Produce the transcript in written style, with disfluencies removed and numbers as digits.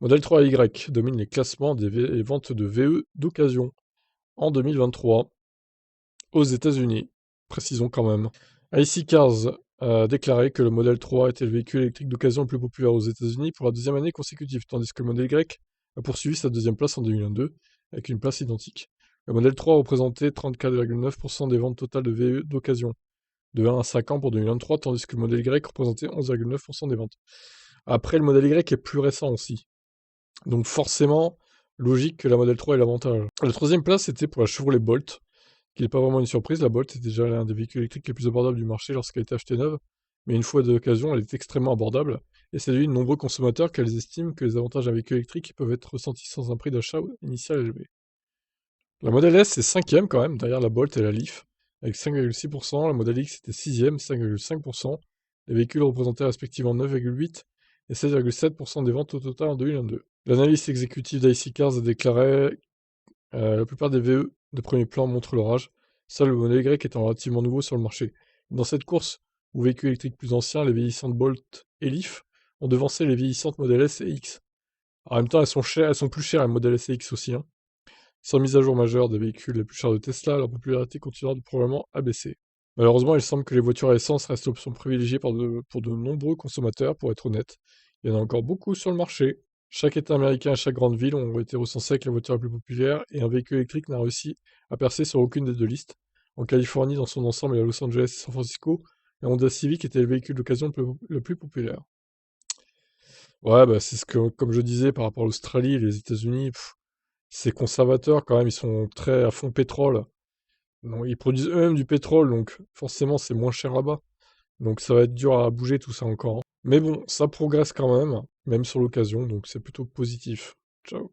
Modèle 3Y domine les classements des ventes de VE d'occasion en 2023 aux États-Unis. Précisons quand même. IC Cars a déclaré que le modèle 3 était le véhicule électrique d'occasion le plus populaire aux États-Unis pour la deuxième année consécutive, tandis que le modèle Y a poursuivi sa deuxième place en 2022 avec une place identique. Le modèle 3 représentait 34,9% des ventes totales de VE d'occasion de 1 à 5 ans pour 2023, tandis que le modèle Y représentait 11,9% des ventes. Après, le modèle Y est plus récent aussi. Donc forcément, logique que la modèle 3 ait l'avantage. La troisième place, c'était pour la Chevrolet Bolt, qui n'est pas vraiment une surprise. La Bolt est déjà l'un des véhicules électriques les plus abordables du marché lorsqu'elle a été achetée neuve, mais une fois d'occasion, elle est extrêmement abordable et séduit de nombreux consommateurs qu'elles estiment que les avantages d'un véhicule électrique peuvent être ressentis sans un prix d'achat initial élevé. La Model S est cinquième quand même, derrière la Bolt et la Leaf, avec 5,6%, la Model X était sixième, 5,5%. Les véhicules représentaient respectivement 9,8% et 16,7% des ventes au total en 2022. L'analyste exécutif d'IC Cars a déclaré la plupart des VE de premier plan montrent leur âge, seul le modèle Y étant relativement nouveau sur le marché. Dans cette course, aux véhicules électriques plus anciens, les vieillissantes Bolt et Leaf ont devancé les vieillissantes Model S et X. En même temps, elles sont chères, elles sont plus chères, les Model S et X aussi, hein. Sans mise à jour majeure des véhicules les plus chers de Tesla, leur popularité continuera probablement à baisser. Malheureusement, il semble que les voitures à essence restent l'option privilégiée pour de nombreux consommateurs, pour être honnête. Il y en a encore beaucoup sur le marché. Chaque État américain et chaque grande ville ont été recensés avec les voitures les plus populaires, et un véhicule électrique n'a réussi à percer sur aucune des deux listes. En Californie, dans son ensemble, et à Los Angeles et San Francisco, la Honda Civic était le véhicule d'occasion le plus populaire. Ouais, bah c'est ce que, comme je disais, par rapport à l'Australie et les États-Unis, c'est conservateur quand même, ils sont très à fond pétrole. Non, ils produisent eux-mêmes du pétrole, donc forcément c'est moins cher là-bas. Donc ça va être dur à bouger tout ça encore, hein. Mais bon, ça progresse quand même sur l'occasion, donc c'est plutôt positif. Ciao.